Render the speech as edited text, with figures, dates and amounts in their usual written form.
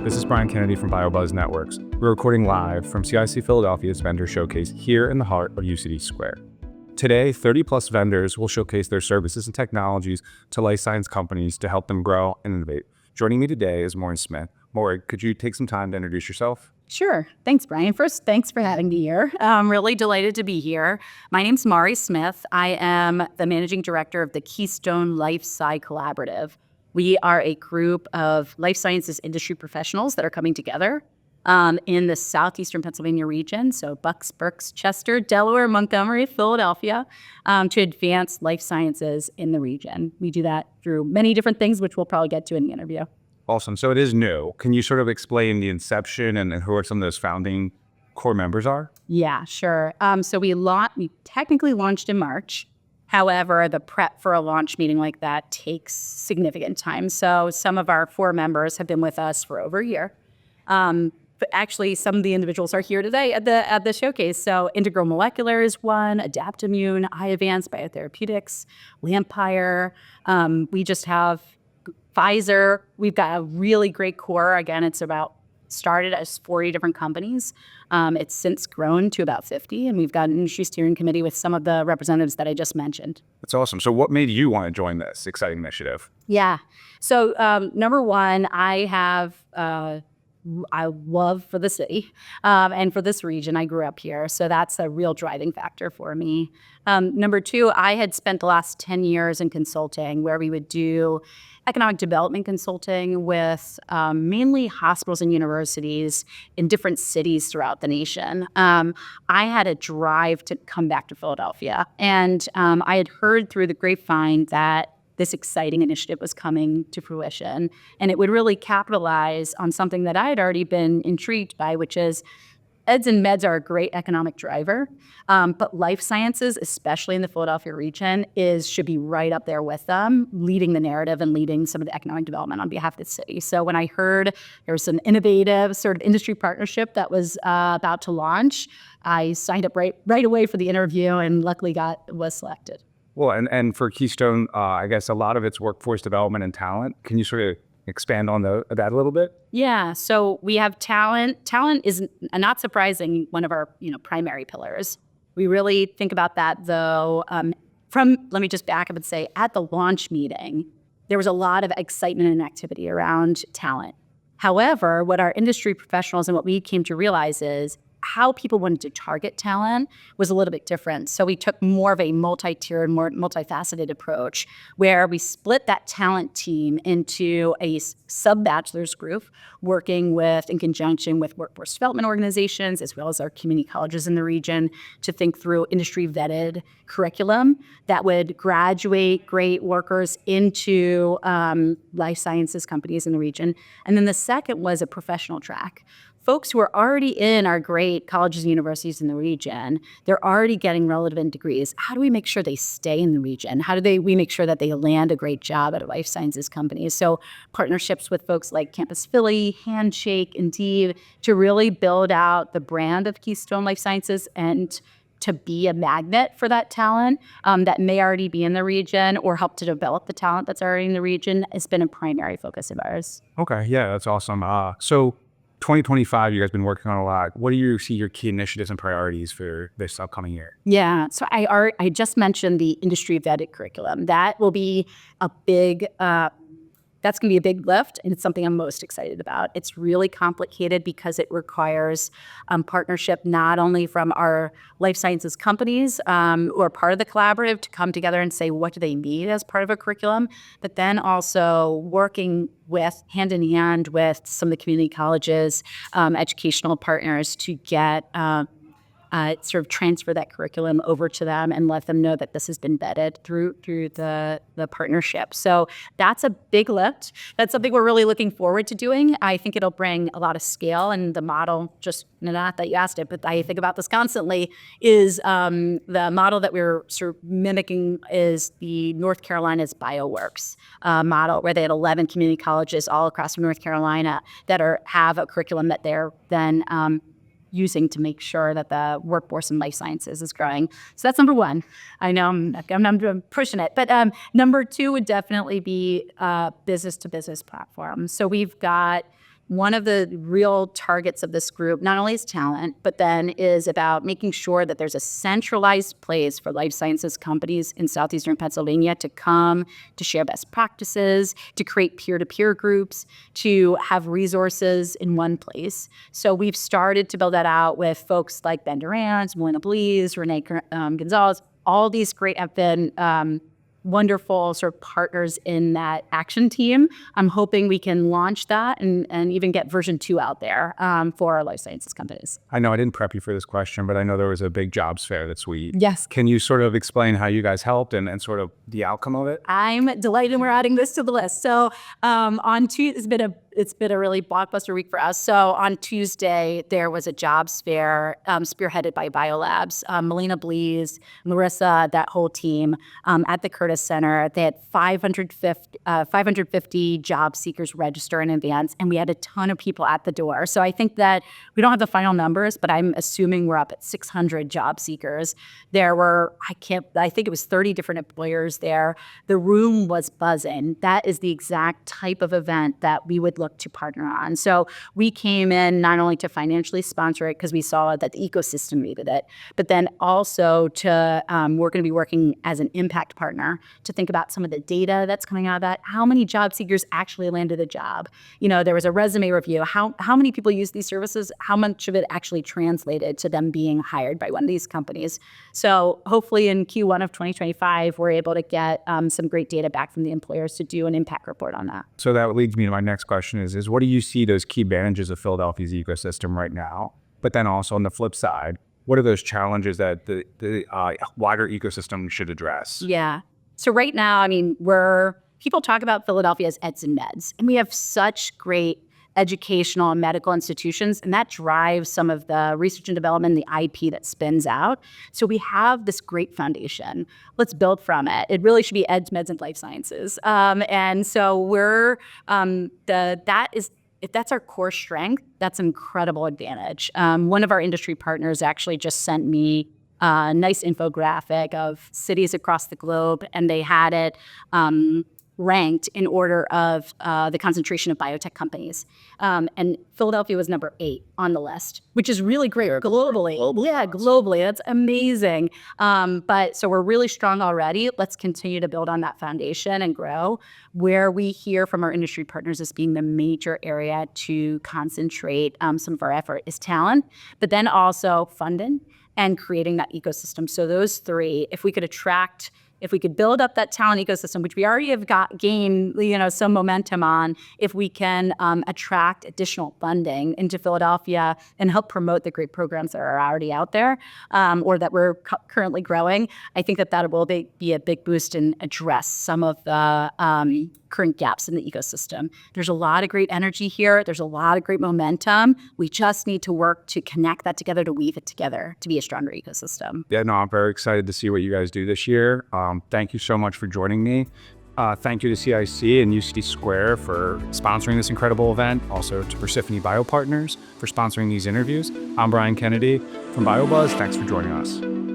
This is Brian Kennedy from BioBuzz Networks. We're recording live from CIC Philadelphia's vendor showcase here in the heart of UCD Square. Today, 30-plus vendors will showcase their services and technologies to life science companies to help them grow and innovate. Joining me today is Maurie Smith. Maurie, could you take some time to introduce yourself? Sure. Thanks, Brian. First, thanks for having me here. I'm really delighted to be here. My name's Maurie Smith. I am the managing director of the Keystone LifeSci Collaborative. We are a group of life sciences industry professionals that are coming together in the Southeastern Pennsylvania region, so Bucks, Berks, Chester, Delaware, Montgomery, Philadelphia, to advance life sciences in the region. We do that through many different things, which we'll probably get to in the interview. Awesome. So it is new. Can you sort of explain the inception and who are some of those founding core members are? Yeah, sure. So we technically launched in March. However, the prep for a launch meeting like that takes significant time. So some of our 4 members have been with us for over a year. But actually, some of the individuals are here today at the showcase. So Integral Molecular is one, Adaptimmune, Iovance, Biotherapeutics, Lampire. We just have Pfizer. We've got a really great core. Again, started as 40 different companies. It's since grown to about 50, and we've got an industry steering committee with some of the representatives that I just mentioned. That's awesome. So what made you want to join this exciting initiative? Yeah. So number one, I love for the city and for this region. I grew up here, so that's a real driving factor for me. Number two, I had spent the last 10 years in consulting where we would do economic development consulting with mainly hospitals and universities in different cities throughout the nation. I had a drive to come back to Philadelphia, and I had heard through the grapevine that this exciting initiative was coming to fruition, and it would really capitalize on something that I had already been intrigued by, which is eds and meds are a great economic driver, but life sciences, especially in the Philadelphia region, should be right up there with them, leading the narrative and leading some of the economic development on behalf of the city. So when I heard there was an innovative sort of industry partnership that was about to launch, I signed up right away for the interview and luckily was selected. Well, and for Keystone, I guess a lot of it's workforce development and talent. Can you sort of expand on that a little bit? Yeah, so we have talent. Talent is, not surprising, one of our primary pillars. We really think about that, though. Let me just back up and say, at the launch meeting, there was a lot of excitement and activity around talent. However, what our industry professionals and what we came to realize is how people wanted to target talent was a little bit different. So we took more of a multi-tiered, more multifaceted approach where we split that talent team into a sub-bachelor's group working in conjunction with workforce development organizations as well as our community colleges in the region to think through industry-vetted curriculum that would graduate great workers into life sciences companies in the region. And then the second was a professional track. Folks who are already in our great colleges and universities in the region, they're already getting relevant degrees. How do we make sure they stay in the region? How do we make sure that they land a great job at a life sciences company? So partnerships with folks like Campus Philly, Handshake, Indeed, to really build out the brand of Keystone Life Sciences and to be a magnet for that talent that may already be in the region or help to develop the talent that's already in the region has been a primary focus of ours. Okay, yeah, that's awesome. So 2025, you guys have been working on a lot. What do you see your key initiatives and priorities for this upcoming year? Yeah, so I just mentioned the industry vetted curriculum. That will be that's going to be a big lift, and it's something I'm most excited about. It's really complicated because it requires partnership not only from our life sciences companies who are part of the collaborative to come together and say what do they need as part of a curriculum, but then also working hand in hand with some of the community colleges, educational partners to get sort of transfer that curriculum over to them and let them know that this has been vetted through the partnership. So that's a big lift. That's something we're really looking forward to doing. I think it'll bring a lot of scale, and the model, just not that you asked it, but I think about this constantly, is the model that we're sort of mimicking is the North Carolina's BioWorks model, where they had 11 community colleges all across North Carolina that have a curriculum that they're then using to make sure that the workforce in life sciences is growing. So that's number one. I know I'm pushing it. But number two would definitely be business-to-business platforms. So we've got one of the real targets of this group not only is talent, but then is about making sure that there's a centralized place for life sciences companies in Southeastern Pennsylvania to come, to share best practices, to create peer-to-peer groups, to have resources in one place. So we've started to build that out with folks like Ben Durant, Melina Blees, Renee Gonzalez. All these great have been wonderful sort of partners in that action team. I'm hoping we can launch that and even get version 2 out there for our life sciences companies. I know I didn't prep you for this question, but I know there was a big jobs fair this week. Yes. Can you sort of explain how you guys helped and sort of the outcome of it? I'm delighted we're adding this to the list. So on Tuesday, it's been a really blockbuster week for us. So on Tuesday, there was a jobs fair spearheaded by BioLabs. Melina Blees, Marissa, that whole team at the Curtis Center. They had 550 job seekers register in advance, and we had a ton of people at the door. So I think that we don't have the final numbers, but I'm assuming we're up at 600 job seekers. There were, I think it was 30 different employers there. The room was buzzing. That is the exact type of event that we would look to partner on. So we came in not only to financially sponsor it because we saw that the ecosystem needed it, but then also to we're going to be working as an impact partner to think about some of the data that's coming out of that. How many job seekers actually landed a job? You know, there was a resume review. How many people use these services? How much of it actually translated to them being hired by one of these companies? So hopefully in Q1 of 2025, we're able to get some great data back from the employers to do an impact report on that. So that leads me to my next question is what do you see those key advantages of Philadelphia's ecosystem right now? But then also on the flip side, what are those challenges that the wider ecosystem should address? Yeah. So right now, I mean, people talk about Philadelphia as eds and meds, and we have such great educational and medical institutions, and that drives some of the research and development, the IP that spins out. So we have this great foundation. Let's build from it. It really should be eds, meds, and life sciences. And so if that's our core strength, that's an incredible advantage. One of our industry partners actually just sent me a nice infographic of cities across the globe, and they had it ranked in order of the concentration of biotech companies. And Philadelphia was number 8 on the list, which is really great globally. Yeah, globally. That's amazing. But so we're really strong already. Let's continue to build on that foundation and grow. Where we hear from our industry partners as being the major area to concentrate some of our effort is talent, but then also funding and creating that ecosystem. So those 3, if we could build up that talent ecosystem, which we already have gained, some momentum on, if we can attract additional funding into Philadelphia and help promote the great programs that are already out there or that we're currently growing, I think that will be a big boost and address some of the current gaps in the ecosystem. There's a lot of great energy here. There's a lot of great momentum. We just need to work to connect that together, to weave it together, to be a stronger ecosystem. Yeah, no, I'm very excited to see what you guys do this year. Thank you so much for joining me. Thank you to CIC and UCD Square for sponsoring this incredible event. Also to Persephone Biopartners for sponsoring these interviews. I'm Brian Kennedy from BioBuzz. Thanks for joining us.